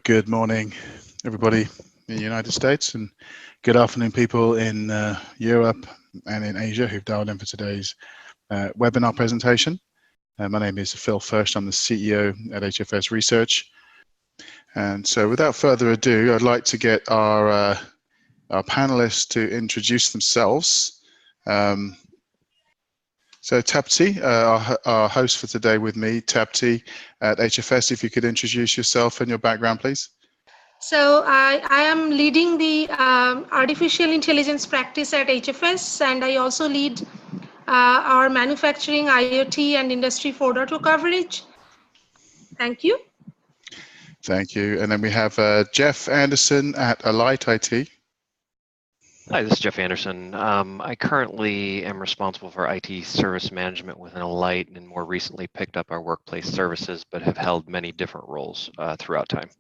Good morning, everybody in the United States, and good afternoon, people in Europe and in Asia who've dialed in for today's webinar presentation. My name is Phil Fersht. I'm the CEO at HFS Research. And so without further ado, I'd like to get our panelists to introduce themselves. So Tapati, our host for today with me, Tapati at HFS, if you could introduce yourself and your background, please. So I am leading the artificial intelligence practice at HFS, and I also lead our manufacturing, IoT, and Industry 4.0 coverage. Thank you. Thank you. And then we have Jeff Anderson at Alight IT. Hi, this is Jeff Anderson. I currently am responsible for IT service management within Alight, and more recently picked up our workplace services, but have held many different roles throughout time.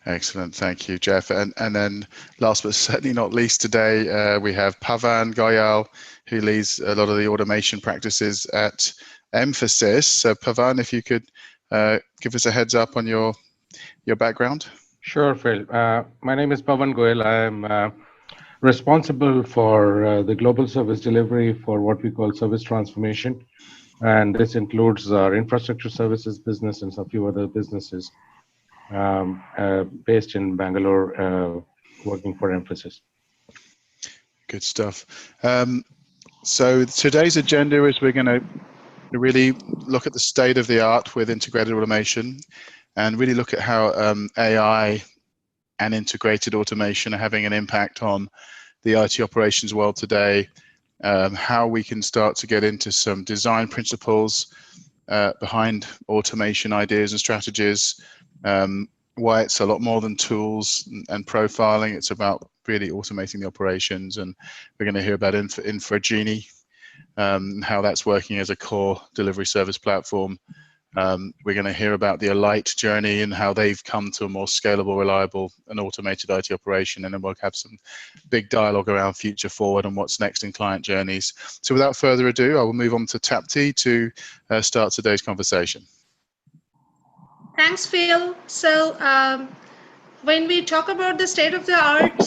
Excellent, thank you, Jeff. And then last but certainly not least today, we have Pavan, Coyal, who leads a lot of the automation practices at Mphasis. So Pavan, if you could give us a heads up on your background. Sure, Phil. My name is Pavan Coyal. I am responsible for the global service delivery for what we call service transformation. And this includes our infrastructure services business and a few other businesses based in Bangalore, working for Mphasis. Good stuff. So today's agenda is we're going to really look at the state of the art with integrated automation and really look at how AI and integrated automation are having an impact on the IT operations world today, how we can start to get into some design principles behind automation ideas and strategies, why it's a lot more than tools and profiling. It's about really automating the operations, and we're going to hear about Infra Genie, how that's working as a core delivery service platform. We're going to hear about the Alight journey and how they've come to a more scalable, reliable, and automated IT operation, and then we'll have some big dialogue around future forward and what's next in client journeys. So without further ado, I will move on to Tapati to start today's conversation. Thanks, Phil. So when we talk about the state of the art,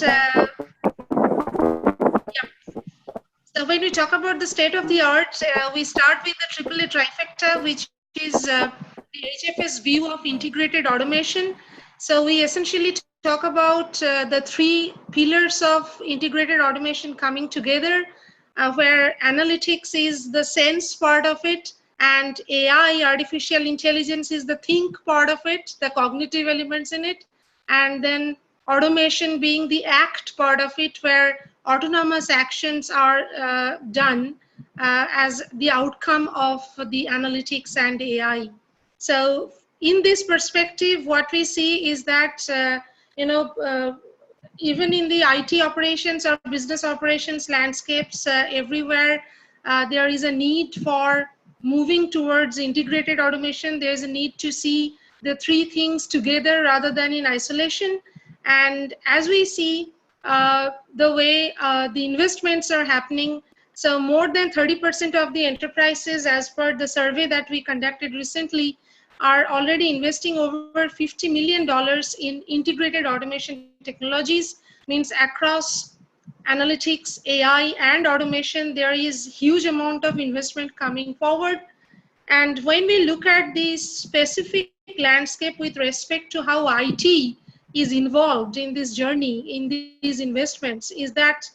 So when we talk about the state of the art, we start with the AAA trifecta, which is the HFS view of integrated automation. So we essentially talk about the three pillars of integrated automation coming together, where analytics is the sense part of it, and AI, artificial intelligence, is the think part of it, the cognitive elements in it, and then automation being the act part of it, where autonomous actions are done as the outcome of the analytics and AI. So in this perspective, what we see is that, even in the IT operations or business operations landscapes everywhere, there is a need for moving towards integrated automation. There's a need to see the three things together rather than in isolation. And as we see the way the investments are happening, so more than 30% of the enterprises, as per the survey that we conducted recently, are already investing over $50 million in integrated automation technologies. Means across analytics, AI, and automation, there is huge amount of investment coming forward. And when we look at the specific landscape with respect to how IT is involved in this journey, in these investments, is that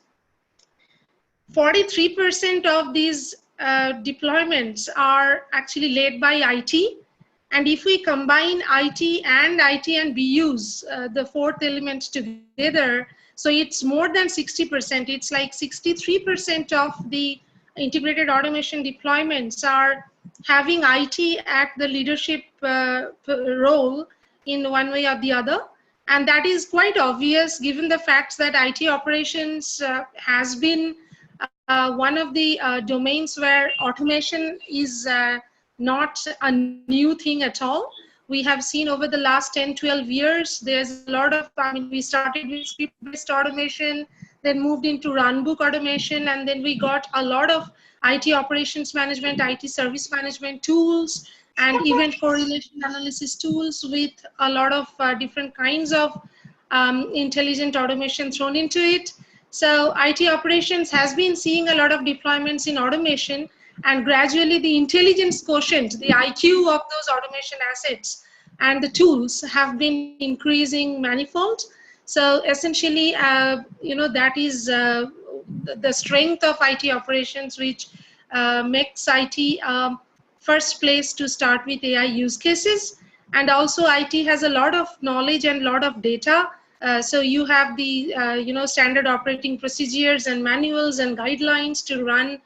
43% of these deployments are actually led by IT. And if we combine IT and BUs, the fourth element together, so it's more than 60%. It's like 63% of the integrated automation deployments are having IT at the leadership role in one way or the other. And that is quite obvious given the fact that IT operations has been one of the domains where automation is not a new thing at all. We have seen over the last 10, 12 years, there's a lot of, we started with script-based automation, then moved into runbook automation, and then we got a lot of IT operations management, IT service management tools, and event correlation analysis tools with a lot of different kinds of intelligent automation thrown into it. So IT operations has been seeing a lot of deployments in automation, and gradually the intelligence quotient, the IQ of those automation assets and the tools have been increasing manifold. So essentially, that is the strength of IT operations, which makes IT first place to start with AI use cases. And also IT has a lot of knowledge and a lot of data. So you have the standard operating procedures and manuals and guidelines to run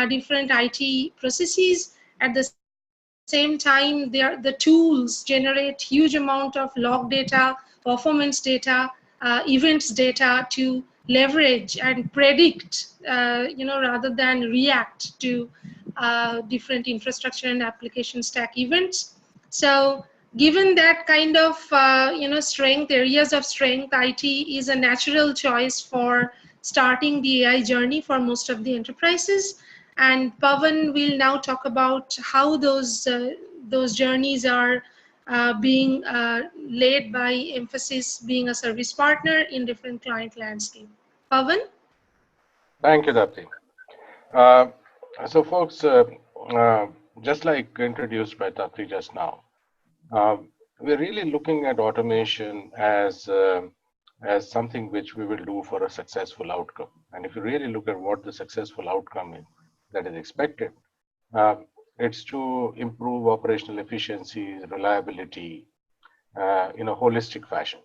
different IT processes. At the same time, the tools generate huge amount of log data, performance data, events data to leverage and predict, rather than react to different infrastructure and application stack events. So given that kind of strength, areas of strength, IT is a natural choice for starting the AI journey for most of the enterprises. And Pavan will now talk about how those journeys are being led by Mphasis being a service partner in different client landscape. Pavan? Thank you, Tapti. So folks, just like introduced by Tapti just now, we're really looking at automation as something which we will do for a successful outcome. And if you really look at what the successful outcome is that is expected, it's to improve operational efficiency, reliability, in a holistic fashion.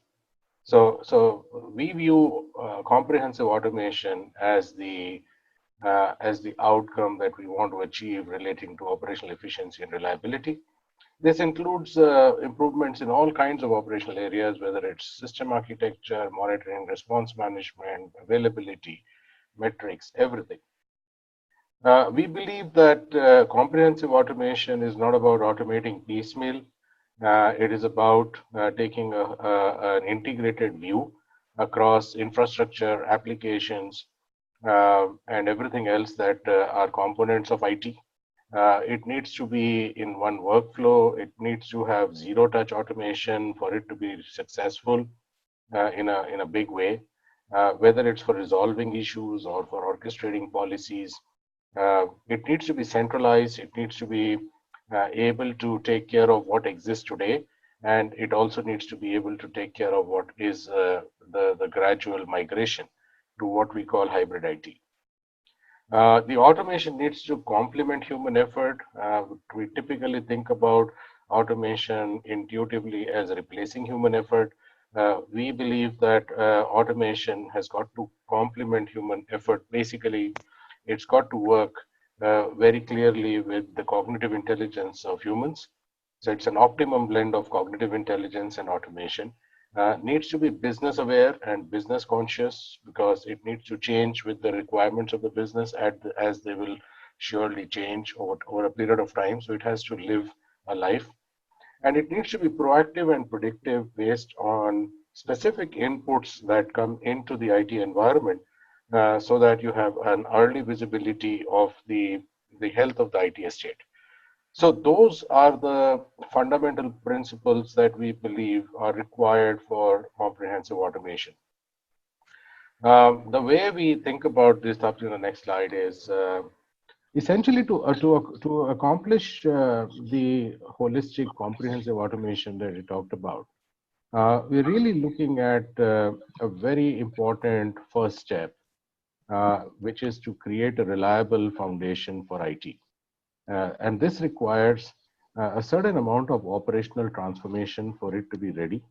So we view comprehensive automation as the outcome that we want to achieve relating to operational efficiency and reliability. This includes improvements in all kinds of operational areas, whether it's system architecture, monitoring, response management, availability, metrics, everything. We believe that comprehensive automation is not about automating piecemeal. It is about taking an integrated view across infrastructure, applications, and everything else that are components of IT. It needs to be in one workflow. It needs to have zero-touch automation for it to be successful in a big way, whether it's for resolving issues or for orchestrating policies. It needs to be centralized. It needs to be able to take care of what exists today, and it also needs to be able to take care of what is the gradual migration to what we call hybrid IT. The automation needs to complement human effort. We typically think about automation intuitively as replacing human effort. We believe that automation has got to complement human effort. Basically, it's got to work very clearly with the cognitive intelligence of humans. So it's an optimum blend of cognitive intelligence and automation. Needs to be business aware and business conscious, because it needs to change with the requirements of the business as they will surely change over a period of time. So it has to live a life. And it needs to be proactive and predictive based on specific inputs that come into the IT environment, so that you have an early visibility of the health of the IT estate. So those are the fundamental principles that we believe are required for comprehensive automation. The way we think about this, up to the next slide, is essentially to accomplish the holistic comprehensive automation that we talked about. We're really looking at a very important first step, which is to create a reliable foundation for IT. And this requires a certain amount of operational transformation for it to be ready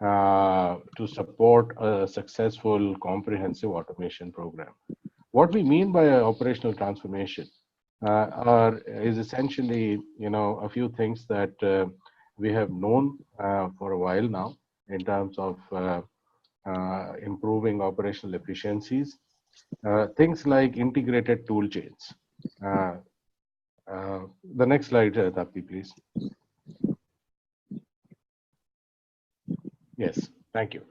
to support a successful comprehensive automation program. What we mean by operational transformation is essentially, a few things that we have known for a while now in terms of improving operational efficiencies. Things like integrated tool chains. The next slide, Tapti, please. Yes, thank you.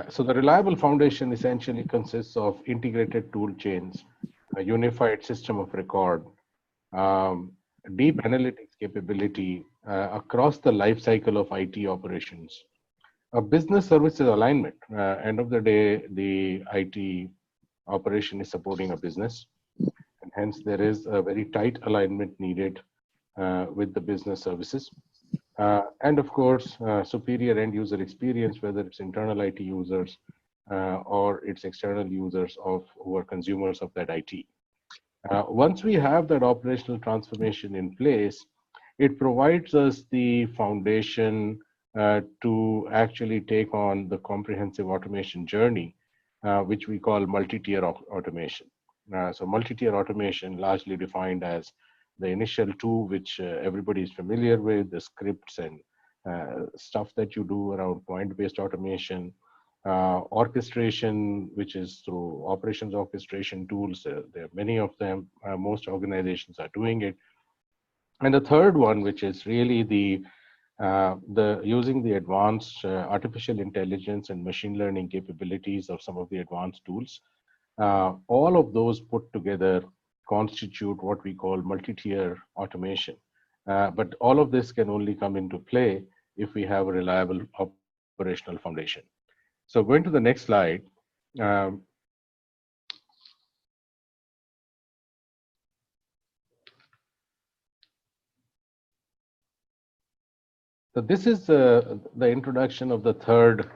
So the reliable foundation essentially consists of integrated tool chains, a unified system of record, deep analytics capability across the life cycle of IT operations. A business services alignment. End of the day, the IT operation is supporting a business, and hence there is a very tight alignment needed with the business services. And of course, superior end user experience, whether it's internal IT users or it's external users of who are consumers of that IT. Once we have that operational transformation in place, it provides us the foundation to actually take on the comprehensive automation journey, which we call multi-tier automation. So multi-tier automation, largely defined as the initial two, which everybody is familiar with, the scripts and stuff that you do around point-based automation, orchestration, which is through operations orchestration tools. There are many of them. Most organizations are doing it. And the third one, which is really the using the advanced artificial intelligence and machine learning capabilities of some of the advanced tools. All of those put together constitute what we call multi-tier automation. But all of this can only come into play if we have a reliable operational foundation. So going to the next slide. So this is the introduction of the third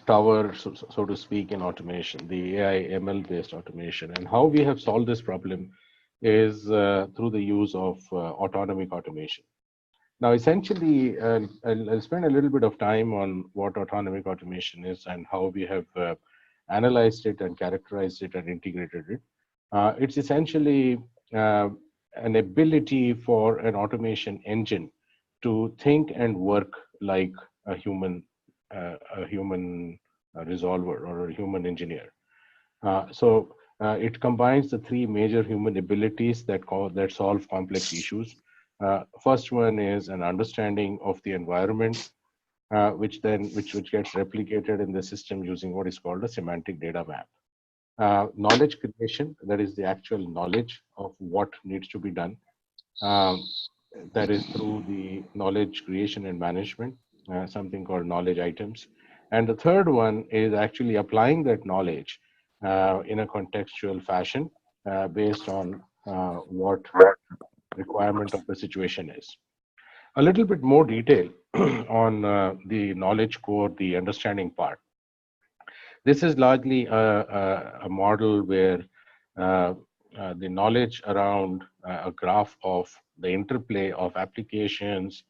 tower, so to speak, in automation, the AI ML based automation. And how we have solved this problem is through the use of autonomic automation. Now, essentially, I'll spend a little bit of time on what autonomic automation is and how we have analyzed it and characterized it and integrated it. It's essentially an ability for an automation engine to think and work like a human resolver or a human engineer. So it combines the three major human abilities that solve complex issues. First one is an understanding of the environment, which gets replicated in the system using what is called a semantic data map. Knowledge creation, that is the actual knowledge of what needs to be done. That is through the knowledge creation and management, something called knowledge items. And the third one is actually applying that knowledge in a contextual fashion based on what requirement of the situation is. A little bit more detail on the knowledge core, the understanding part. This is largely a model where the knowledge around a graph of the interplay of applications,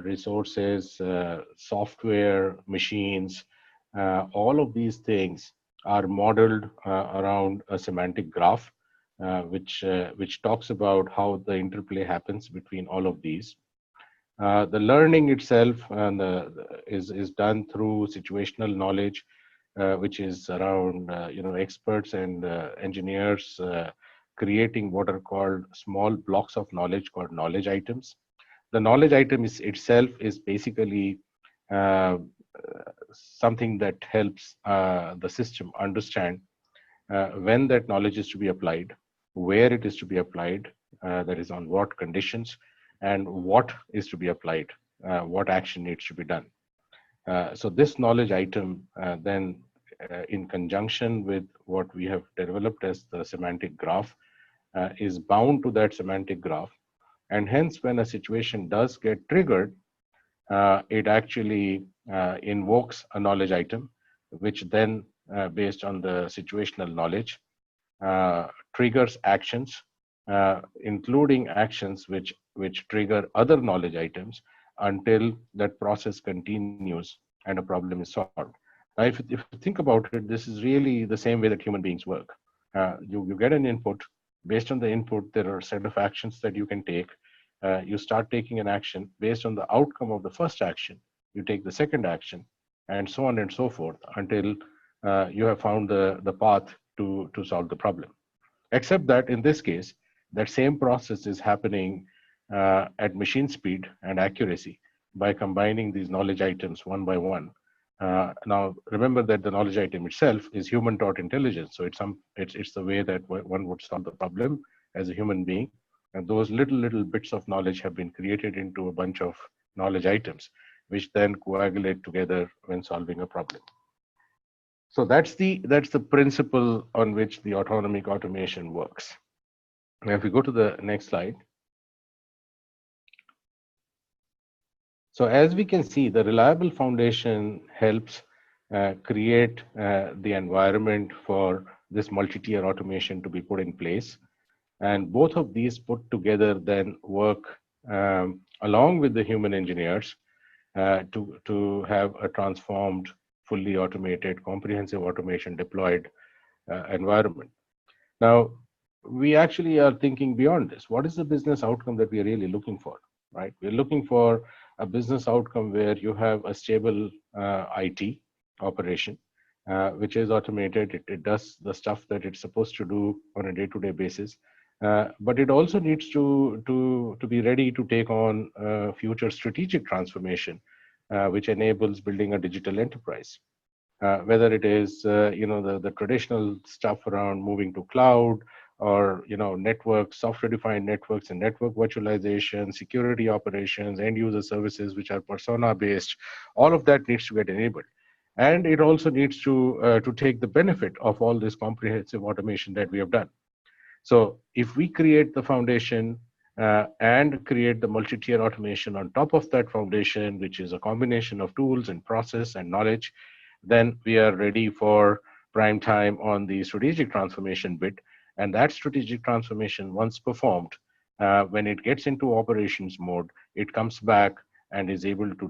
resources, software, machines, all of these things are modeled around a semantic graph, which talks about how the interplay happens between all of these. The learning itself is done through situational knowledge, which is around experts and engineers creating what are called small blocks of knowledge called knowledge items. The knowledge item itself is basically something that helps the system understand when that knowledge is to be applied, where it is to be applied, that is on what conditions, and what is to be applied, what action needs to be done. So this knowledge item then in conjunction with what we have developed as the semantic graph is bound to that semantic graph. And hence, when a situation does get triggered, it actually invokes a knowledge item, which then, based on the situational knowledge, triggers actions, including actions which trigger other knowledge items until that process continues and a problem is solved. Now, if you think about it, this is really the same way that human beings work. You get an input. Based on the input, there are a set of actions that you can take. You start taking an action. Based on the outcome of the first action, you take the second action, and so on and so forth until you have found the path to solve the problem. Except that in this case, that same process is happening at machine speed and accuracy by combining these knowledge items one by one. Now, remember that the knowledge item itself is human taught intelligence. So it's the way that one would solve the problem as a human being. And those little bits of knowledge have been created into a bunch of knowledge items, which then coagulate together when solving a problem. So that's the principle on which the autonomic automation works. Now, if we go to the next slide. So as we can see, the reliable foundation helps create the environment for this multi-tier automation to be put in place. And both of these put together then work along with the human engineers to have a transformed, fully automated, comprehensive automation deployed environment. Now, we actually are thinking beyond this. What is the business outcome that we are really looking for, right? We're looking for a business outcome where you have a stable IT operation, which is automated. It does the stuff that it's supposed to do on a day-to-day basis. But it also needs to be ready to take on future strategic transformation, which enables building a digital enterprise. Whether it is the traditional stuff around moving to cloud, or networks, software-defined networks and network virtualization, security operations, end user services which are persona-based, all of that needs to get enabled. And it also needs to take the benefit of all this comprehensive automation that we have done. So if we create the foundation and create the multi-tier automation on top of that foundation, which is a combination of tools and process and knowledge, then we are ready for prime time on the strategic transformation bit. And that strategic transformation, once performed, when it gets into operations mode, it comes back and is able to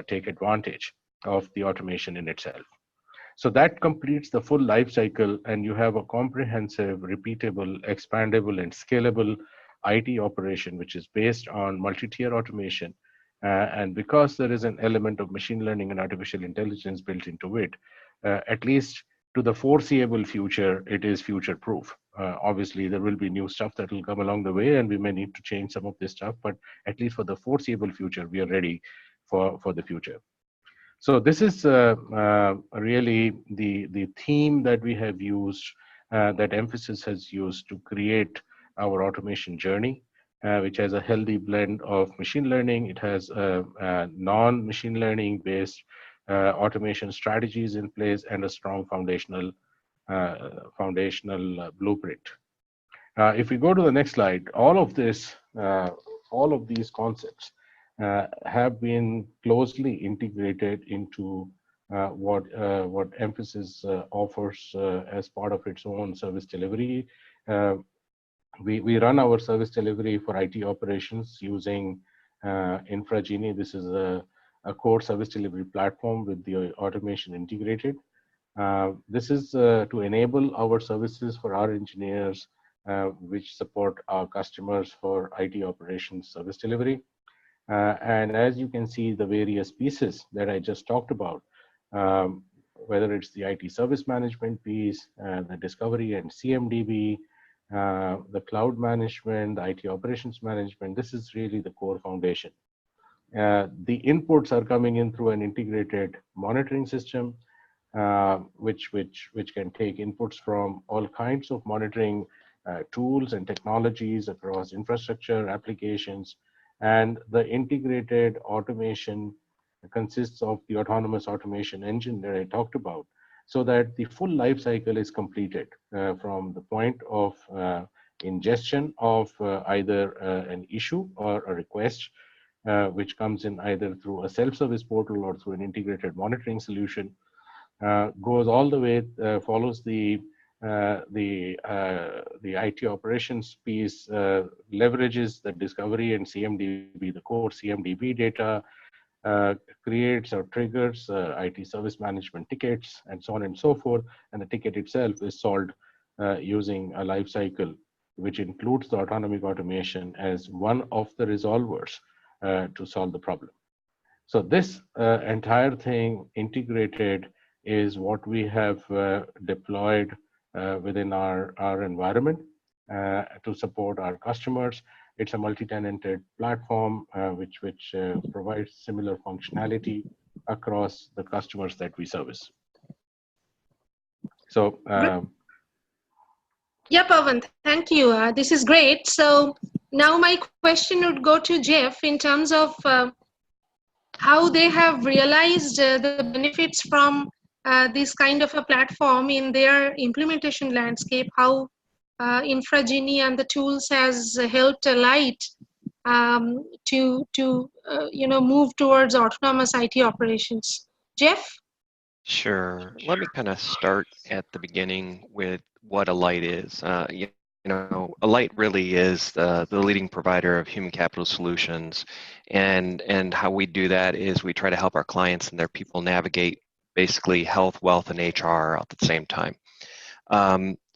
take advantage of the automation in itself. So that completes the full life cycle, and you have a comprehensive, repeatable, expandable, and scalable IT operation, which is based on multi-tier automation. And because there is an element of machine learning and artificial intelligence built into it, at least to the foreseeable future, it is future-proof. Obviously, there will be new stuff that will come along the way, and we may need to change some of this stuff, but at least for the foreseeable future, we are ready for the future. So this is really the theme that we have used, that Mphasis has used to create our automation journey, which has a healthy blend of machine learning. It has non-machine learning based automation strategies in place and a strong foundational blueprint. If we go to the next slide, all of these concepts have been closely integrated into what Mphasis offers as part of its own service delivery. We run our service delivery for IT operations using Infra Genie. This is a core service delivery platform with the automation integrated. This is to enable our services for our engineers, which support our customers for IT operations service delivery. And as you can see, the various pieces that I just talked about, whether it's the IT service management piece, the discovery and CMDB, the cloud management, the IT operations management, this is really the core foundation. The inputs are coming in through an integrated monitoring system, which can take inputs from all kinds of monitoring tools and technologies across infrastructure, applications, and the integrated automation consists of the autonomous automation engine that I talked about, so that the full life cycle is completed from the point of ingestion of either an issue or a request, which comes in either through a self-service portal or through an integrated monitoring solution, goes all the way, follows the IT operations piece, leverages the discovery and CMDB, the core CMDB data, creates or triggers IT service management tickets, and so on and so forth. And the ticket itself is solved using a life cycle, which includes the autonomic automation as one of the resolvers to solve the problem. So this entire thing integrated is what we have deployed within our environment to support our customers. It's a multi-tenanted platform which provides similar functionality across the customers that we service. So Yeah, Pavan, thank you. This is great. So now my question would go to Jeff in terms of how they have realized the benefits from this kind of a platform in their implementation landscape, how Infra Genie and the tools has helped Alight to move towards autonomous IT operations. Jeff? Sure. Let me kind of start at the beginning with what Alight is. Alight really is the leading provider of human capital solutions, and how we do that is we try to help our clients and their people navigate basically health, wealth, and HR at the same time.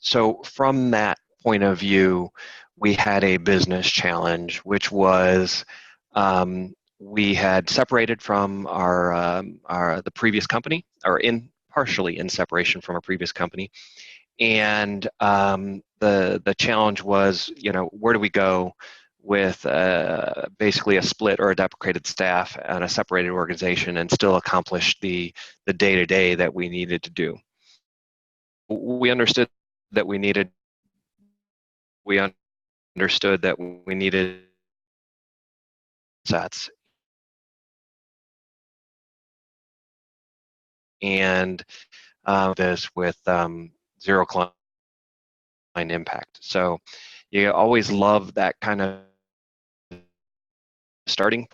So from that point of view, we had a business challenge, which was we had separated from the previous company, or partially in separation from our previous company, and the challenge was, where do we go with basically a split or a deprecated staff and a separated organization and still accomplish the day-to-day that we needed to do. We understood that we needed sets, and this with zero client impact. So you always love that kind of starting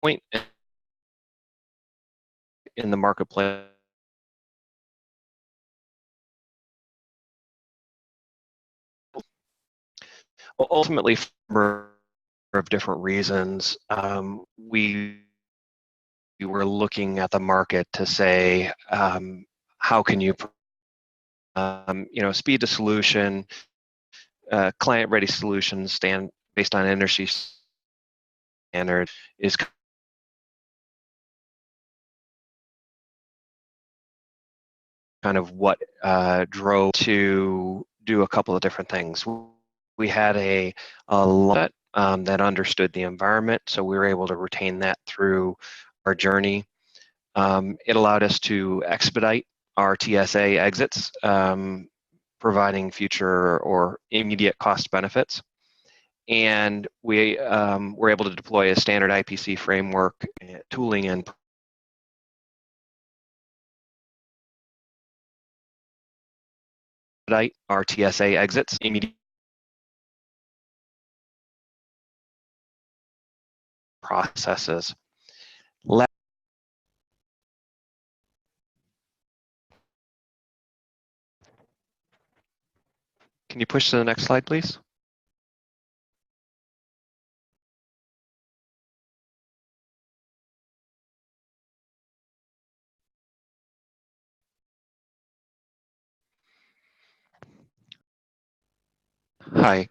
point in the marketplace. Ultimately, for a number of different reasons, we were looking at the market to say, how can you, speed to solution, client-ready solutions based on industry standard is kind of what drove to do a couple of different things. We had a lot that understood the environment, so we were able to retain that through our journey. It allowed us to expedite our TSA exits, providing future or immediate cost benefits. And we were able to deploy a standard IPC framework, tooling, and our TSA exits immediate processes. Can you push to the next slide, please? Hi.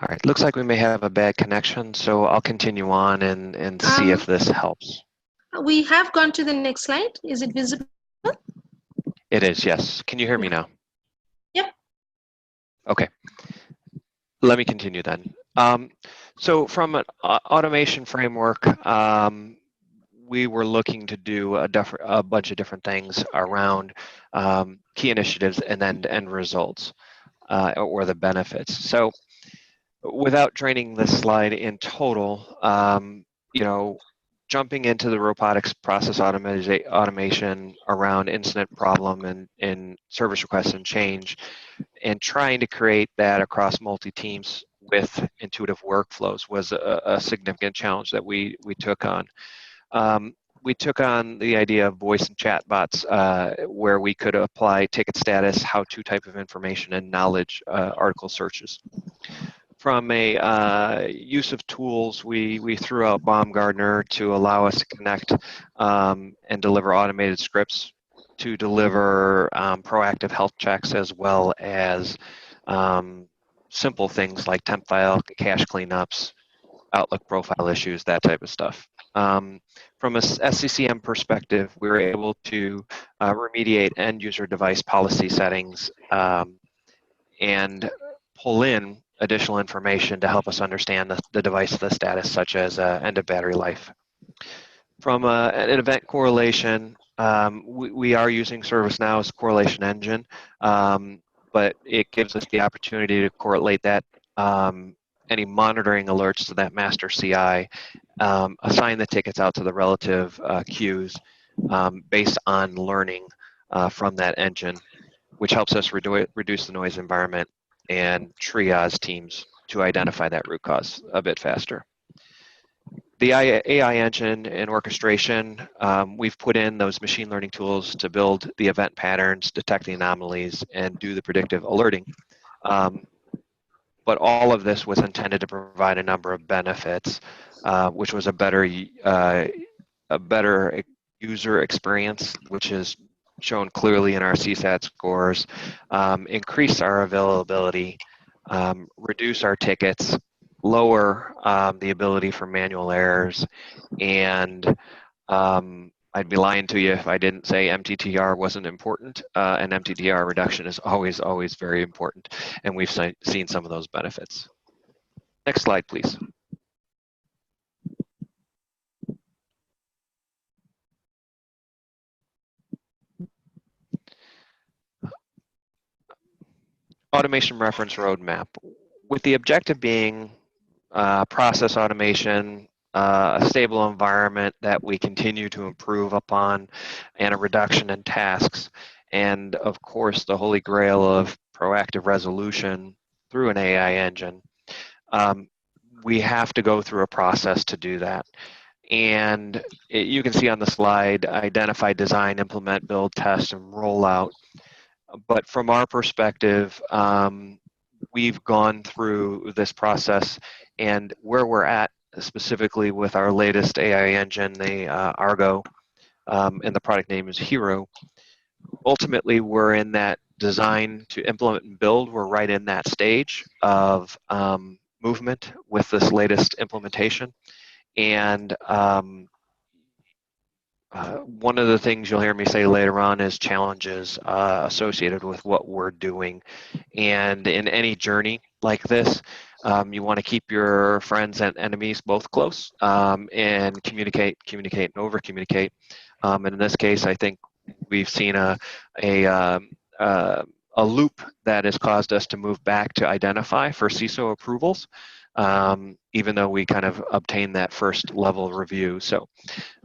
All right, looks like we may have a bad connection, so I'll continue on and see if this helps. We have gone to the next slide. Is it visible? It is, yes. Can you hear me now? Yep. Okay. Let me continue then. So from an automation framework, we were looking to do a bunch of different things around key initiatives and then end results or the benefits. So without draining this slide in total, jumping into the robotics process automation around incident problem and service request and change, and trying to create that across multi-teams with intuitive workflows was a significant challenge that we took on. We took on the idea of voice and chat bots where we could apply ticket status, how-to type of information, and knowledge article searches. From a use of tools, we threw out Baumgartner to allow us to connect and deliver automated scripts to deliver proactive health checks, as well as simple things like temp file, cache cleanups, Outlook profile issues, that type of stuff. From a SCCM perspective, we were able to remediate end user device policy settings and pull in additional information to help us understand the device, the status, such as end of battery life. From an event correlation, we are using ServiceNow as a correlation engine, but it gives us the opportunity to correlate that any monitoring alerts to that master CI, assign the tickets out to the relative queues based on learning from that engine, which helps us reduce the noise environment and triage teams to identify that root cause a bit faster. The AI engine and orchestration, we've put in those machine learning tools to build the event patterns, detect the anomalies, and do the predictive alerting. But all of this was intended to provide a number of benefits, which was a better user experience, which is shown clearly in our CSAT scores, increase our availability, reduce our tickets, lower the ability for manual errors, and I'd be lying to you if I didn't say MTTR wasn't important, and MTTR reduction is always, always very important, and we've seen some of those benefits. Next slide, please. Automation reference roadmap, with the objective being process automation, a stable environment that we continue to improve upon, and a reduction in tasks, and of course the holy grail of proactive resolution through an AI engine. We have to go through a process to do that. And you can see on the slide, identify, design, implement, build, test, and roll out. But from our perspective, we've gone through this process, and where we're at specifically with our latest AI engine, the Argo, and the product name is Hero. Ultimately, we're in that design to implement and build. We're right in that stage of movement with this latest implementation. And one of the things you'll hear me say later on is challenges associated with what we're doing. And in any journey like this, you want to keep your friends and enemies both close, and communicate, and over-communicate. And in this case, I think we've seen a loop that has caused us to move back to identify for CISO approvals, even though we kind of obtained that first level review. So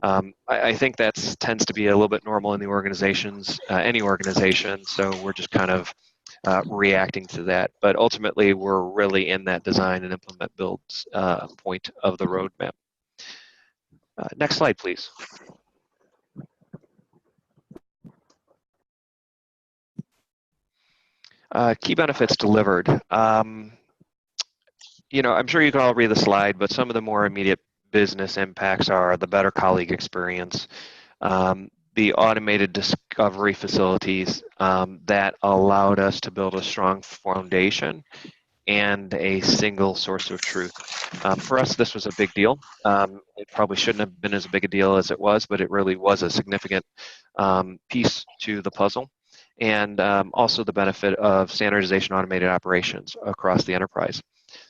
I think that tends to be a little bit normal in the organizations, any organization. So we're just kind of reacting to that. But ultimately, we're really in that design and implement builds point of the roadmap. Next slide, please. Key benefits delivered. You know, I'm sure you can all read the slide, but some of the more immediate business impacts are the better colleague experience, the automated discovery facilities that allowed us to build a strong foundation and a single source of truth. For us, this was a big deal. It probably shouldn't have been as big a deal as it was, but it really was a significant piece to the puzzle. And also the benefit of standardization automated operations across the enterprise.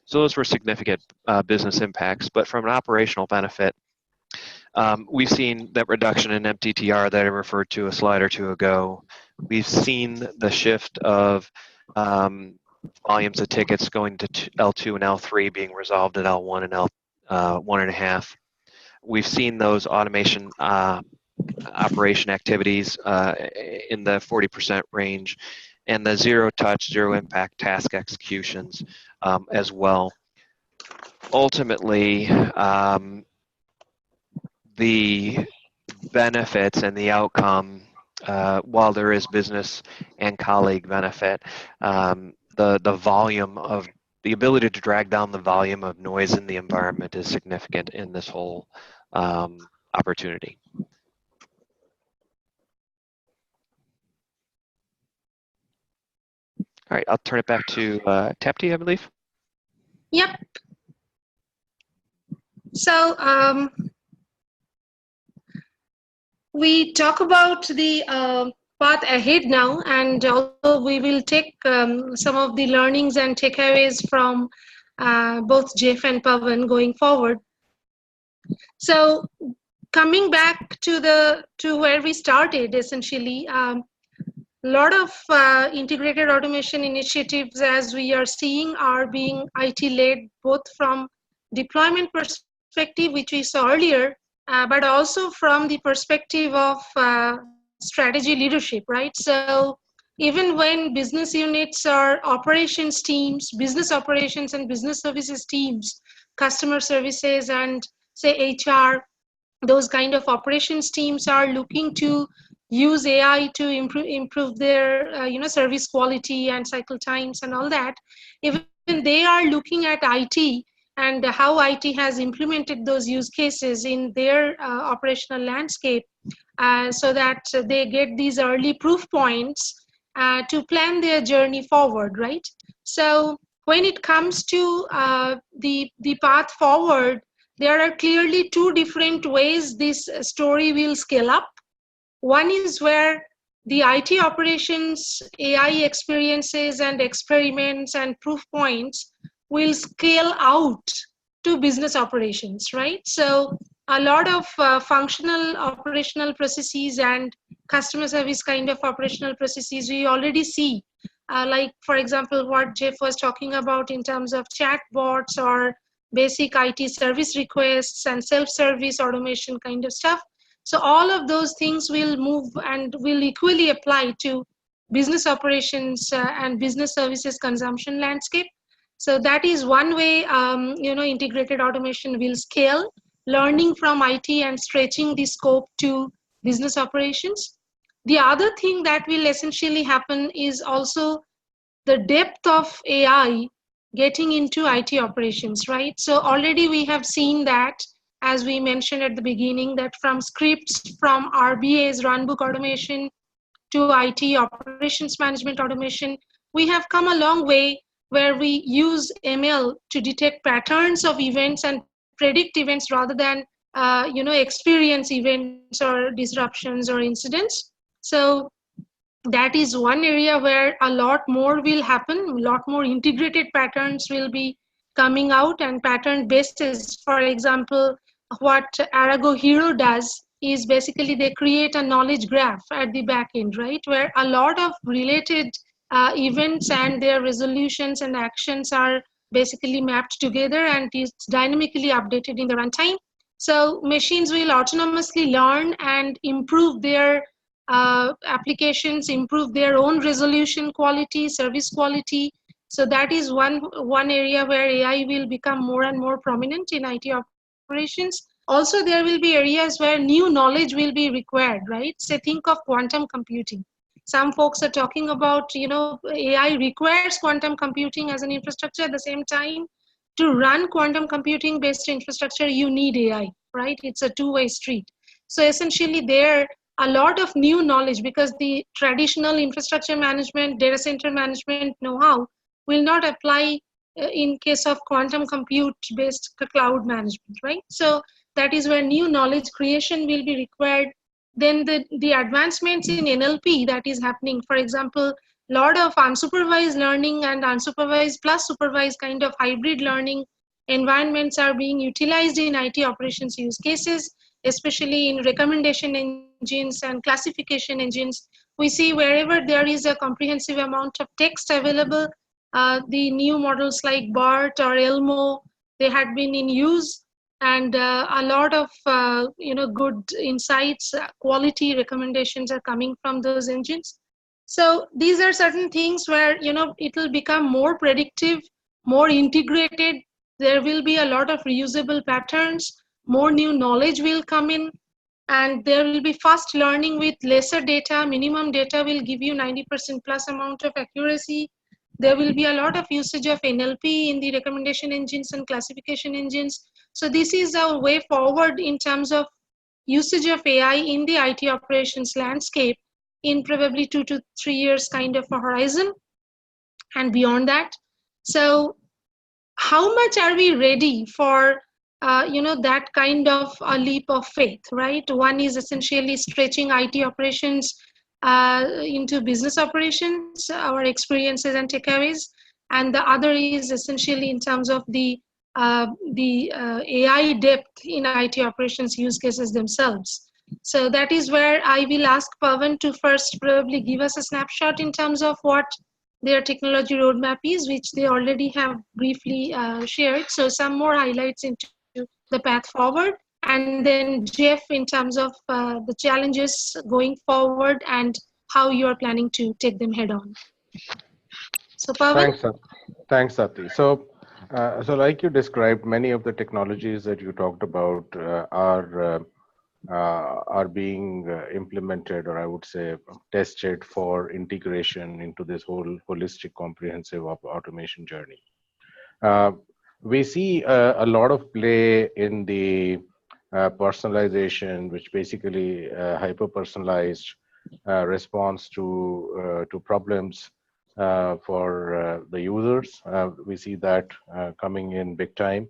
So those were significant business impacts, but from an operational benefit, we've seen that reduction in MTTR that I referred to a slide or two ago. We've seen the shift of volumes of tickets going to L2 and L3 being resolved at L1 and L1.5. We've seen those automation operation activities in the 40% range, and the zero touch, zero impact task executions as well. Ultimately, the benefits and the outcome, while there is business and colleague benefit, the volume of the ability to drag down the volume of noise in the environment is significant in this whole opportunity. All right, I'll turn it back to Tapati, I believe. Yep. So we talk about the path ahead now, and also we will take some of the learnings and takeaways from both Jeff and Pavan going forward. So coming back to where we started, essentially, a lot of integrated automation initiatives, as we are seeing, are being IT-led, both from deployment perspective, which we saw earlier, but also from the perspective of strategy leadership, right? So even when business units or operations teams, business operations and business services teams, customer services and say HR, those kind of operations teams are looking to use AI to improve their service quality and cycle times and all that. Even they are looking at IT and how IT has implemented those use cases in their operational landscape, so that they get these early proof points to plan their journey forward, right? So when it comes to the path forward, there are clearly two different ways this story will scale up. One is where the IT operations, AI experiences and experiments and proof points will scale out to business operations, right? So a lot of functional operational processes and customer service kind of operational processes we already see. Like, for example, what Jeff was talking about in terms of chatbots or basic IT service requests and self-service automation kind of stuff. So all of those things will move and will equally apply to business operations and business services consumption landscape. So that is one way, integrated automation will scale, learning from IT and stretching the scope to business operations. The other thing that will essentially happen is also the depth of AI getting into IT operations, right? So already we have seen that, as we mentioned at the beginning, that from scripts from RBA's runbook automation to IT operations management automation, we have come a long way where we use ML to detect patterns of events and predict events rather than experience events or disruptions or incidents. So that is one area where a lot more will happen, a lot more integrated patterns will be coming out, and pattern bases. For example, what Arago Hero does is basically they create a knowledge graph at the back end, right, where a lot of related events and their resolutions and actions are basically mapped together, and it's dynamically updated in the runtime. So machines will autonomously learn and improve their applications, improve their own resolution quality, service quality. So that is one area where AI will become more and more prominent in IT operations. Also, there will be areas where new knowledge will be required, right? Say, think of quantum computing. Some folks are talking about, AI requires quantum computing as an infrastructure. At the same time, to run quantum computing based infrastructure, you need AI, right? It's a two-way street. So essentially there, a lot of new knowledge, because the traditional infrastructure management, data center management know-how will not apply in case of quantum compute based cloud management, right? So that is where new knowledge creation will be required. Then the advancements in NLP that is happening, for example, a lot of unsupervised learning and unsupervised plus supervised kind of hybrid learning environments are being utilized in IT operations use cases, especially in recommendation engines and classification engines. We see wherever there is a comprehensive amount of text available, the new models like BART or Elmo, they had been in use, and a lot of good insights, quality recommendations are coming from those engines. So these are certain things where it will become more predictive, more integrated. There will be a lot of reusable patterns, more new knowledge will come in, and there will be fast learning with lesser data. Minimum data will give you 90% plus amount of accuracy. There will be a lot of usage of NLP in the recommendation engines and classification engines. So this is our way forward in terms of usage of AI in the IT operations landscape in probably 2 to 3 years kind of a horizon and beyond that. So how much are we ready for that kind of a leap of faith, right? One is essentially stretching IT operations into business operations, our experiences and takeaways, and the other is essentially in terms of the AI depth in IT operations use cases themselves. So that is where I will ask Pavan to first probably give us a snapshot in terms of what their technology roadmap is, which they already have briefly shared. So some more highlights into the path forward, and then Jeff in terms of the challenges going forward and how you are planning to take them head on. So Pavan? Thanks, Sati. So like you described, many of the technologies that you talked about are being implemented, or I would say tested for integration into this whole holistic, comprehensive automation journey. We see a lot of play in the personalization, which basically hyper-personalized response to problems for the users. We see that coming in big time,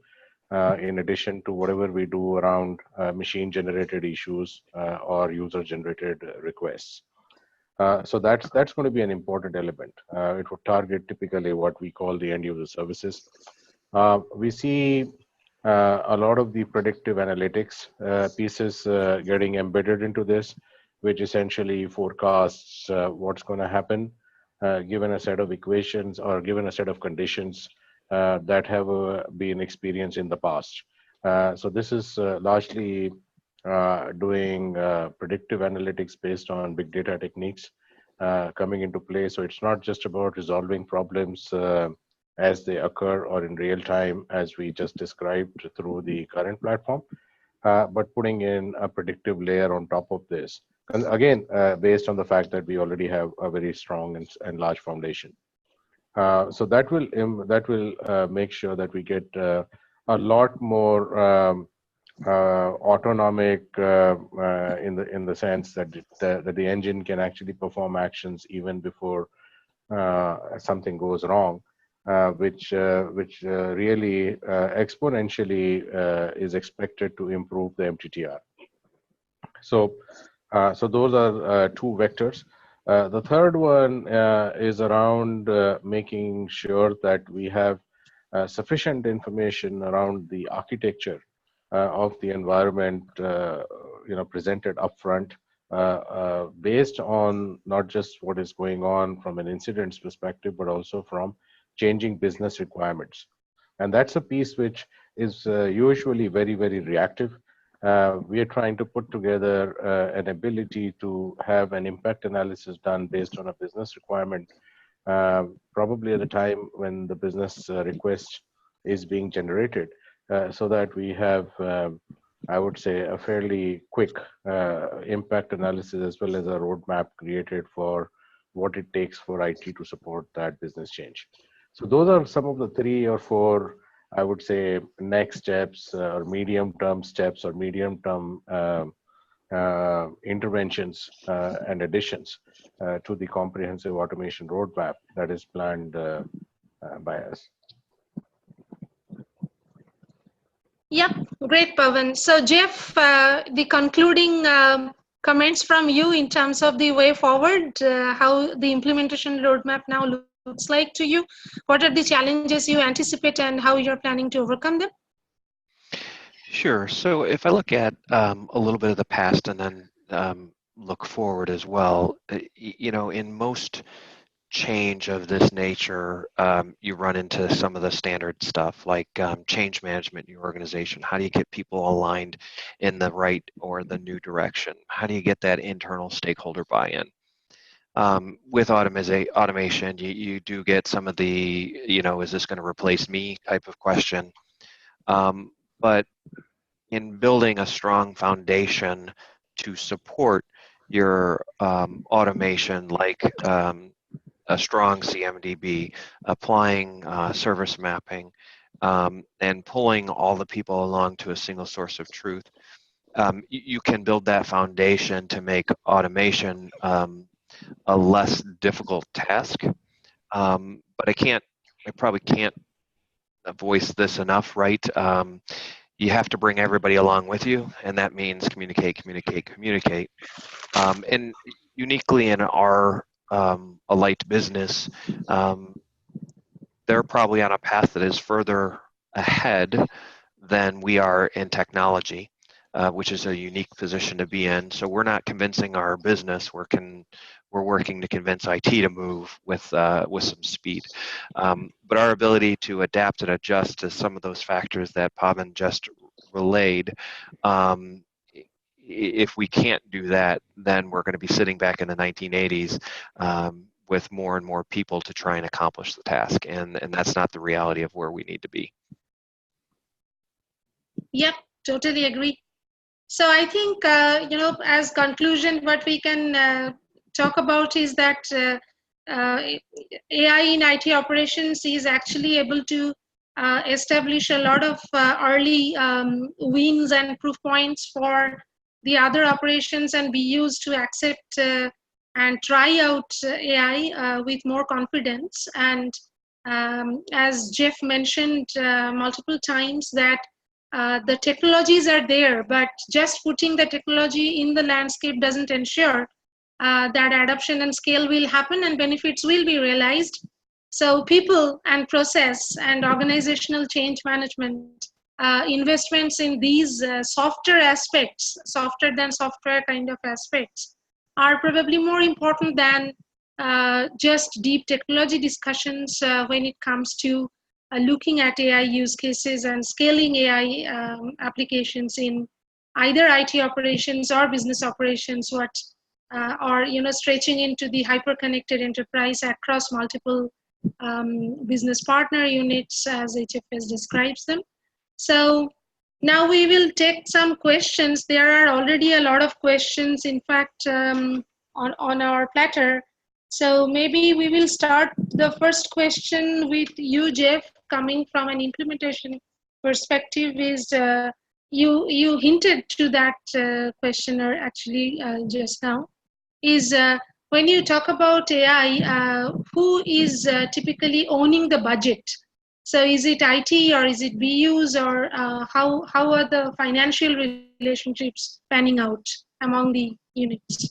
in addition to whatever we do around machine-generated issues or user-generated requests. So that's going to be an important element. It would target typically what we call the end-user services. We see a lot of the predictive analytics pieces getting embedded into this, which essentially forecasts what's going to happen given a set of equations or given a set of conditions that have been experienced in the past. So this is largely doing predictive analytics based on big data techniques coming into play. So it's not just about resolving problems as they occur or in real time, as we just described through the current platform, but putting in a predictive layer on top of this. And again, based on the fact that we already have a very strong and large foundation. So that will make sure that we get a lot more autonomic in the sense that the engine can actually perform actions even before something goes wrong, which really exponentially is expected to improve the MTTR. So those are two vectors. The third one is around making sure that we have sufficient information around the architecture of the environment, presented upfront, based on not just what is going on from an incidents perspective, but also from changing business requirements. And that's a piece which is usually very, very reactive. We are trying to put together an ability to have an impact analysis done based on a business requirement, probably at the time when the business request is being generated, so that we have, I would say, a fairly quick impact analysis as well as a roadmap created for what it takes for IT to support that business change. So those are some of the 3 or 4, I would say, next steps or medium-term steps or medium-term interventions and additions to the comprehensive automation roadmap that is planned by us. Yep, great, Pavan. So Jeff, the concluding comments from you in terms of the way forward, how the implementation roadmap now looks like to you. What are the challenges you anticipate and how you're planning to overcome them? Sure. So if I look at a little bit of the past and then look forward as well, in most change of this nature, you run into some of the standard stuff like change management in your organization. How do you get people aligned in the right or the new direction? How do you get that internal stakeholder buy-in? With automation, you do get some of the, is this going to replace me type of question. But in building a strong foundation to support your automation, like a strong CMDB, applying service mapping, and pulling all the people along to a single source of truth, you can build that foundation to make automation a less difficult task. But I probably can't voice this enough, right? You have to bring everybody along with you, and that means communicate. And uniquely in our Alight business, they're probably on a path that is further ahead than we are in technology, which is a unique position to be in. So we're not convincing our business. We're working to convince IT to move with some speed. But our ability to adapt and adjust to some of those factors that Pavan just relayed, if we can't do that, then we're going to be sitting back in the 1980s with more and more people to try and accomplish the task, and that's not the reality of where we need to be. Yep, totally agree. So I think, as conclusion, what we can talk about is that AI in IT operations is actually able to establish a lot of early wins and proof points for the other operations and be used to accept and try out AI with more confidence. And as Jeff mentioned multiple times, that the technologies are there, but just putting the technology in the landscape doesn't ensure that adoption and scale will happen and benefits will be realized. So people and process and organizational change management, investments in these softer aspects, softer than software kind of aspects, are probably more important than just deep technology discussions when it comes to looking at AI use cases and scaling AI applications in either IT operations or business operations, or stretching into the hyper-connected enterprise across multiple business partner units as HFS describes them. So now we will take some questions. There are already a lot of questions, in fact, on our platter. So maybe we will start the first question with you, Jeff, coming from an implementation perspective. Is you hinted to that questioner actually just now, is when you talk about AI, who is typically owning the budget? So is it IT or is it BUs, or how are the financial relationships panning out among the units?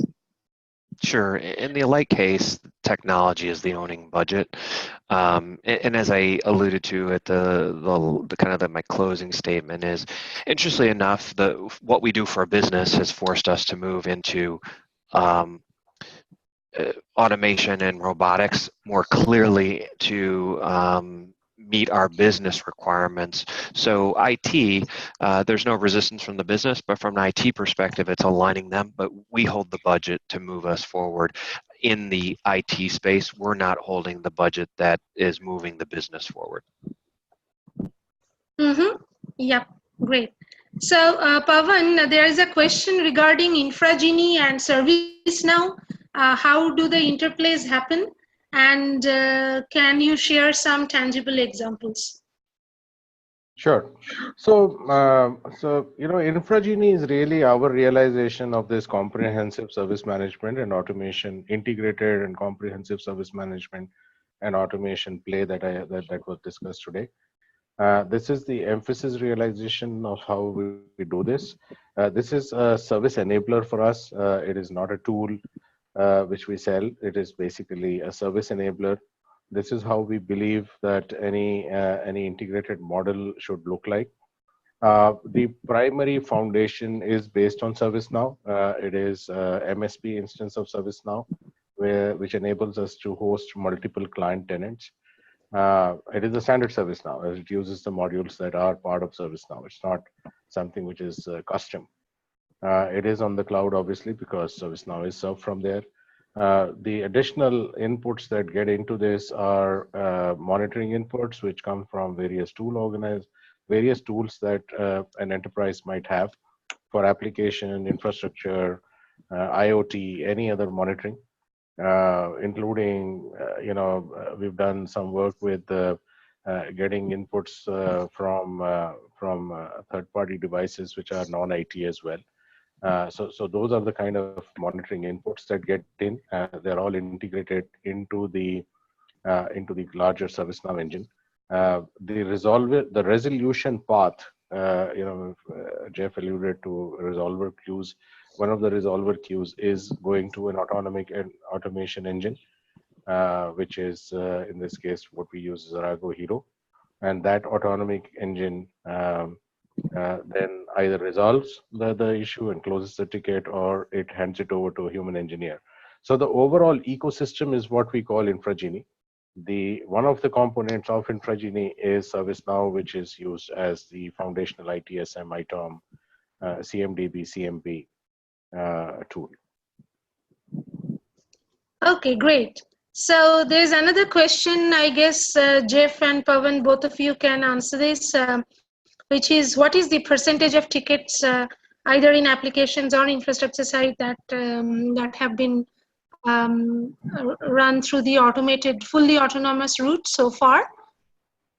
Sure. In the Alight case, technology is the owning budget, and as I alluded to at the kind of my closing statement is, interestingly enough, what we do for a business has forced us to move into automation and robotics more clearly to meet our business requirements. So IT, there's no resistance from the business, but from an IT perspective, it's aligning them, but we hold the budget to move us forward. In the IT space, we're not holding the budget that is moving the business forward. Mm-hmm. Yep, great. So Pavan, there is a question regarding Infra, Genie and ServiceNow. How do the interplays happen? And can you share some tangible examples? Sure. So, InfraGenie is really our realization of this comprehensive service management and automation, integrated and comprehensive service management and automation play that was discussed today. This is the Mphasis realization of how we do this. This is a service enabler for us. It is not a tool which we sell. It is basically a service enabler. This is how we believe that any integrated model should look like. The primary foundation is based on ServiceNow. It is MSP instance of ServiceNow, which enables us to host multiple client tenants. It is a standard ServiceNow, as it uses the modules that are part of ServiceNow. It's not something which is custom. It is on the cloud, obviously, because ServiceNow is served from there. The additional inputs that get into this are monitoring inputs, which come from various tools that an enterprise might have for application, infrastructure, IoT, any other monitoring, including, we've done some work with getting inputs from third-party devices, which are non-IT as well. So those are the kind of monitoring inputs that get in. They're all integrated into the larger ServiceNow engine. The resolution path Jeff alluded to resolver queues. One of the resolver queues is going to an autonomic and automation engine, which is in this case what we use is Arago Hero, and that autonomic engine then either resolves the issue and closes the ticket, or it hands it over to a human engineer. So the overall ecosystem is what we call InfraGenie. One of the components of InfraGenie is ServiceNow, which is used as the foundational ITSM, ITOM, CMDB, CMP tool. Okay, great. So there's another question, I guess Jeff and Pavan, both of you can answer this, which is what is the percentage of tickets either in applications or infrastructure side that that have been run through the automated, fully autonomous route so far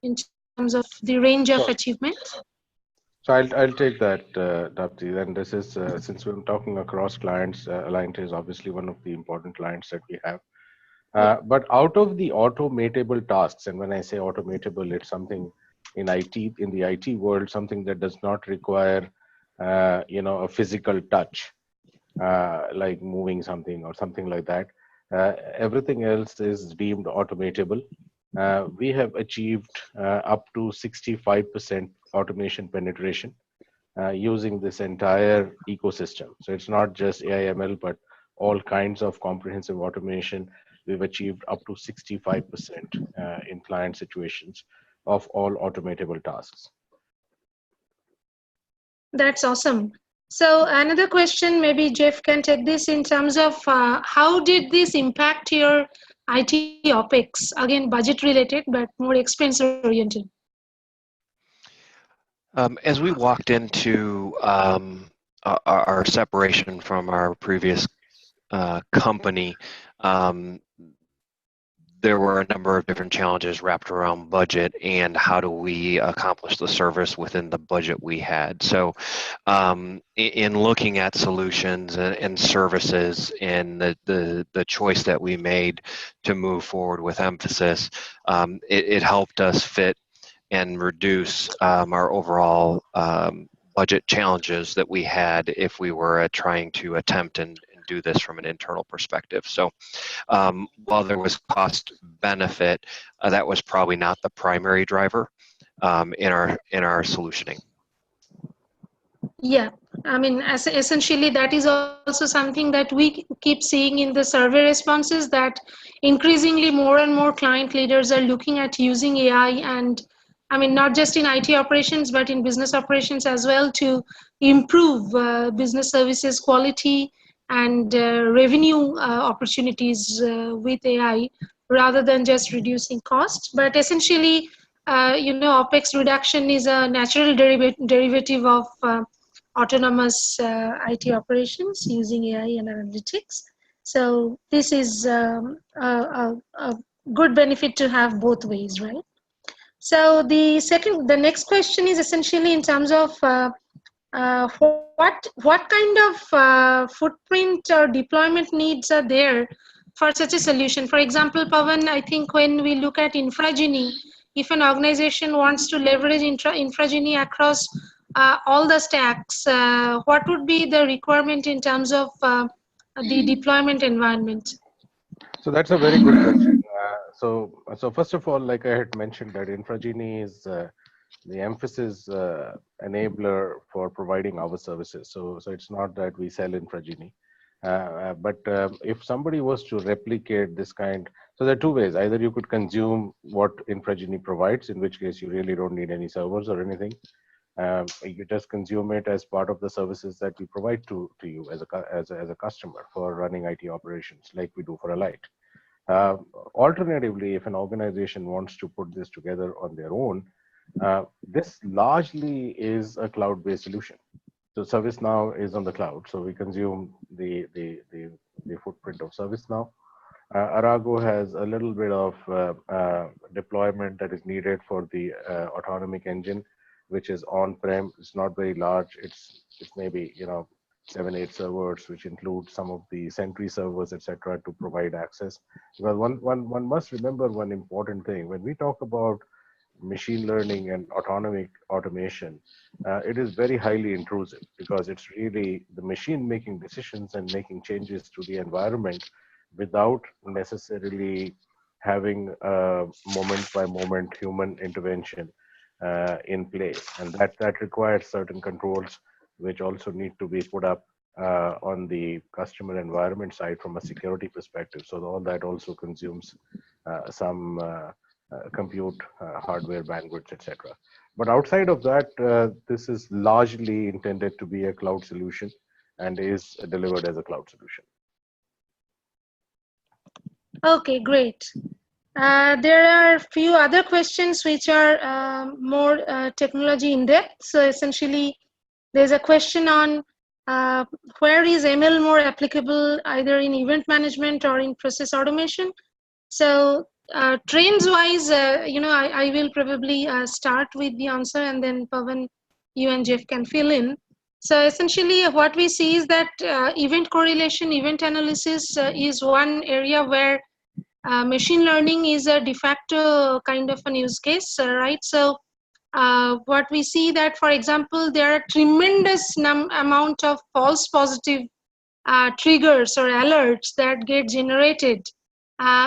in terms of the range of achievement? So I'll take that, Tapti. And this is since we're talking across clients, Alight is obviously one of the important clients that we have. But out of the automatable tasks, and when I say automatable, it's something in the IT world, something that does not require, a physical touch, like moving something or something like that. Everything else is deemed automatable. We have achieved up to 65% automation penetration using this entire ecosystem. So it's not just AI/ML, but all kinds of comprehensive automation. We've achieved up to 65% in client situations of all automatable tasks. That's awesome. So another question, maybe Jeff can take this in terms of how did this impact your IT OpEx? Again, budget related, but more expense oriented. As we walked into our separation from our previous company, there were a number of different challenges wrapped around budget and how do we accomplish the service within the budget we had. So in looking at solutions and services and the choice that we made to move forward with Mphasis, it helped us fit and reduce our overall budget challenges that we had if we were trying to attempt and do this from an internal perspective. So while there was cost benefit, that was probably not the primary driver in our solutioning. Yeah, I mean, essentially that is also something that we keep seeing in the survey responses, that increasingly more and more client leaders are looking at using AI, and I mean, not just in IT operations, but in business operations as well, to improve business services quality and revenue opportunities with AI, rather than just reducing cost. But essentially, OpEx reduction is a natural derivative of autonomous IT operations using AI and analytics. So this is a good benefit to have both ways, right? So the next question is essentially in terms of what kind of footprint or deployment needs are there for such a solution? For example, Pavan, I think when we look at InfraGenie, if an organization wants to leverage InfraGenie across all the stacks, what would be the requirement in terms of the deployment environment? So that's a very good question. So first of all, like I had mentioned, that InfraGenie is the Mphasis enabler for providing our services. So it's not that we sell InfraGenie. But if somebody was to replicate this kind, so there are two ways. Either you could consume what InfraGenie provides, in which case you really don't need any servers or anything. You just consume it as part of the services that we provide to you as a customer for running IT operations, like we do for Alight. Alternatively, if an organization wants to put this together on their own, this largely is a cloud-based solution. So ServiceNow is on the cloud, so we consume the footprint of ServiceNow. Arago has a little bit of deployment that is needed for the autonomic engine, which is on-prem. It's not very large. It's maybe 7-8 servers, which include some of the Sentry servers, etc., to provide access. Well, one must remember one important thing when we talk about machine learning and autonomic automation, it is very highly intrusive because it's really the machine making decisions and making changes to the environment without necessarily having a moment by moment human intervention in place. And that requires certain controls which also need to be put up on the customer environment side from a security perspective. So all that also consumes some compute, hardware, bandwidth, etc. But outside of that, this is largely intended to be a cloud solution and is delivered as a cloud solution. Okay, great. There are a few other questions which are more technology in depth. So essentially, there's a question on where is ML more applicable, either in event management or in process automation. So trends wise, I will probably start with the answer, and then Pavan, you and Jeff can fill in. So essentially what we see is that event correlation, event analysis is one area where machine learning is a de facto kind of an use case, right? So what we see that, for example, there are tremendous amount of false positive triggers or alerts that get generated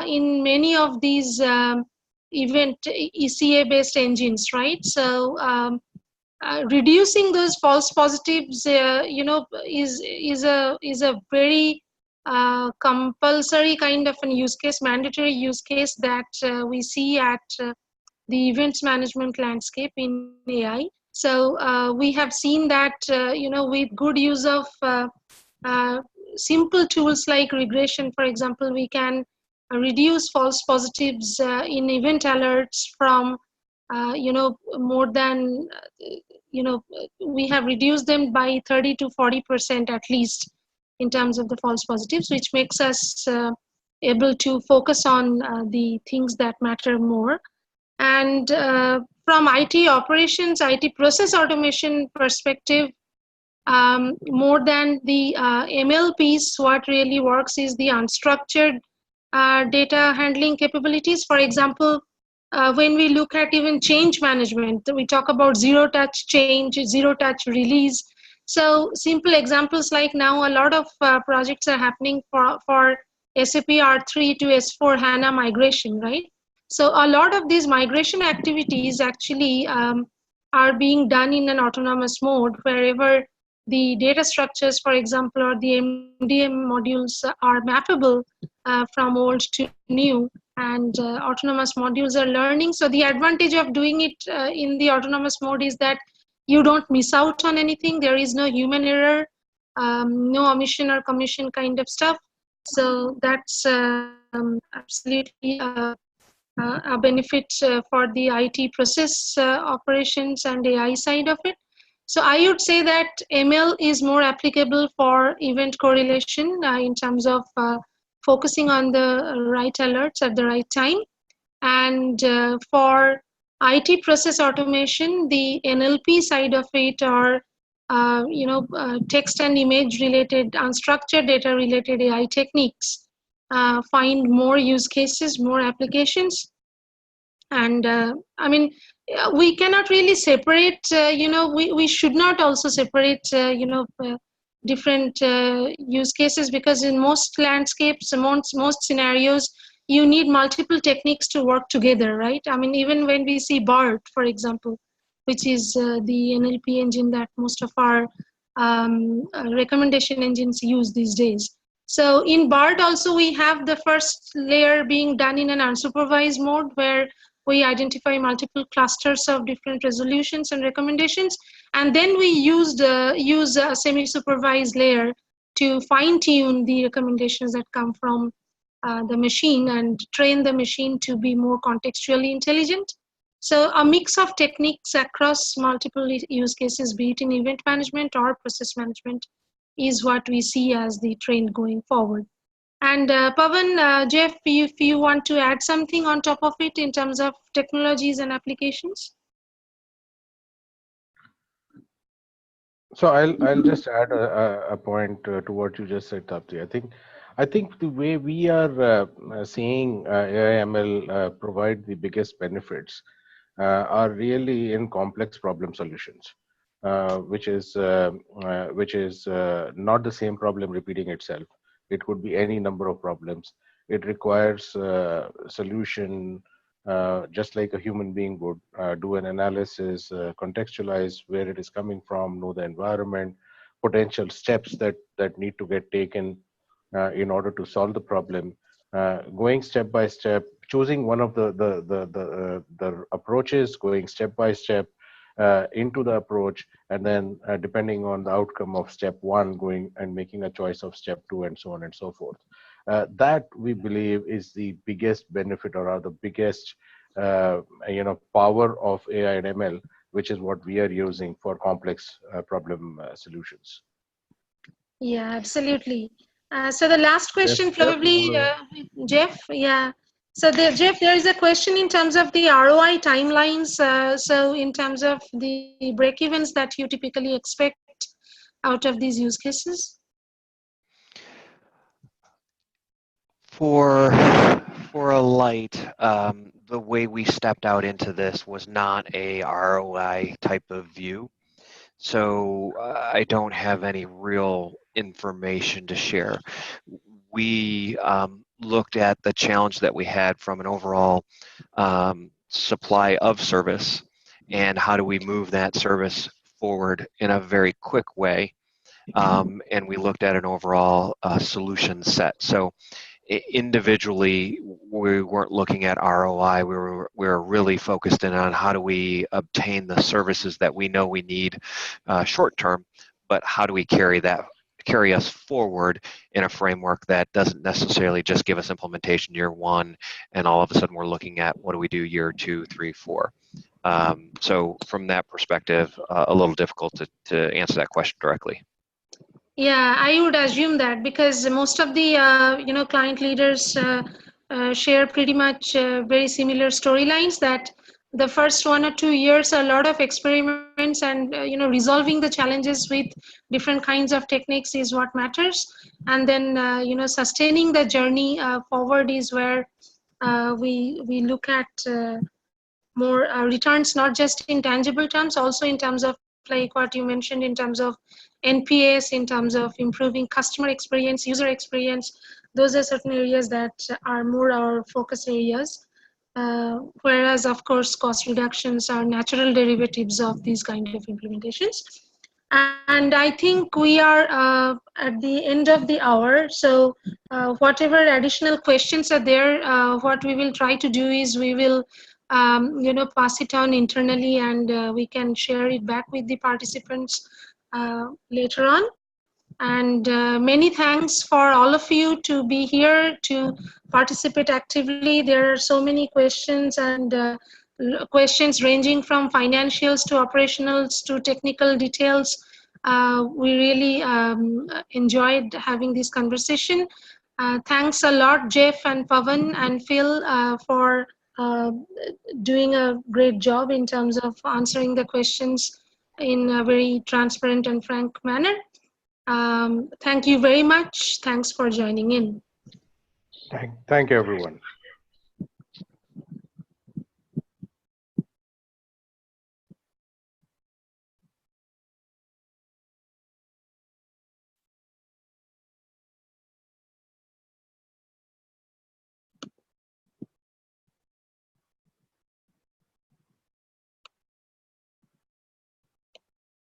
in many of these event ECA based engines, right? So reducing those false positives, is a very compulsory kind of an use case, mandatory use case that we see at the events management landscape in AI. So we have seen that, with good use of simple tools like regression, for example, we can reduce false positives in event alerts from, more than, we have reduced them by 30 to 40% at least in terms of the false positives, which makes us able to focus on the things that matter more. And from IT operations, IT process automation perspective, more than the ML piece, what really works is the unstructured data handling capabilities. For example, when we look at even change management, we talk about zero touch change, zero touch release. So simple examples like now a lot of projects are happening for SAP R3 to S4 HANA migration, right? So a lot of these migration activities actually are being done in an autonomous mode, wherever the data structures, for example, or the MDM modules are mappable from old to new, and autonomous modules are learning. So the advantage of doing it in the autonomous mode is that you don't miss out on anything. There is no human error, no omission or commission kind of stuff. So that's absolutely a benefit for the IT process operations and AI side of it. So I would say that ML is more applicable for event correlation in terms of focusing on the right alerts at the right time. And for IT process automation, the NLP side of it, or text and image related, unstructured data related AI techniques find more use cases, more applications. And we cannot really separate, we should not also separate, different use cases, because in most landscapes, most scenarios, you need multiple techniques to work together, right? I mean, even when we see BART, for example, which is the NLP engine that most of our recommendation engines use these days. So in BART also, we have the first layer being done in an unsupervised mode, where we identify multiple clusters of different resolutions and recommendations, and then we use a semi-supervised layer to fine-tune the recommendations that come from the machine and train the machine to be more contextually intelligent. So a mix of techniques across multiple use cases, be it in event management or process management, is what we see as the trend going forward. And Pavan, Jeff, if you want to add something on top of it in terms of technologies and applications. So I'll just add a point to what you just said, Tapti. I think the way we are seeing AI/ML provide the biggest benefits are really in complex problem solutions, which is not the same problem repeating itself. It could be any number of problems. It requires solution, just like a human being would do an analysis, contextualize where it is coming from, know the environment, potential steps that need to get taken in order to solve the problem, going step by step, choosing one of the approaches, going step by step into the approach, and then depending on the outcome of step one, going and making a choice of step two, and so on and so forth. That we believe is the biggest benefit, or the biggest power of AI and ML, which is what we are using for complex problem solutions. Yeah, absolutely. So the last question, probably, Jeff. Yeah. So Jeff, there is a question in terms of the ROI timelines. So in terms of the break-evens that you typically expect out of these use cases. For Alight, the way we stepped out into this was not a ROI type of view. So I don't have any real information to share. We looked at the challenge that we had from an overall supply of service, and how do we move that service forward in a very quick way. And we looked at an overall solution set. So individually, we weren't looking at ROI. We were really focused in on how do we obtain the services that we know we need short term, but how do we carry us forward in a framework that doesn't necessarily just give us implementation year one, and all of a sudden we're looking at what do we do year 2, 3, 4. So from that perspective, a little difficult to answer that question directly. Yeah, I would assume that, because most of the client leaders share pretty much very similar storylines, that the first 1 or 2 years are a lot of experiments, and resolving the challenges with different kinds of techniques is what matters, and then sustaining the journey forward is where we look at more returns, not just in tangible terms, also in terms of like what you mentioned, in terms of NPS, in terms of improving customer experience, user experience. Those are certain areas that are more our focus areas. Whereas, of course, cost reductions are natural derivatives of these kind of implementations. And I think we are at the end of the hour. So whatever additional questions are there, what we will try to do is we will pass it on internally, and we can share it back with the participants later on. And many thanks for all of you to be here to participate actively. There are so many questions, and questions ranging from financials to operationals to technical details. We really enjoyed having this conversation. Thanks a lot, Jeff and Pavan and Phil, for doing a great job in terms of answering the questions in a very transparent and frank manner. Thank you very much. Thanks for joining in. Thank you, everyone.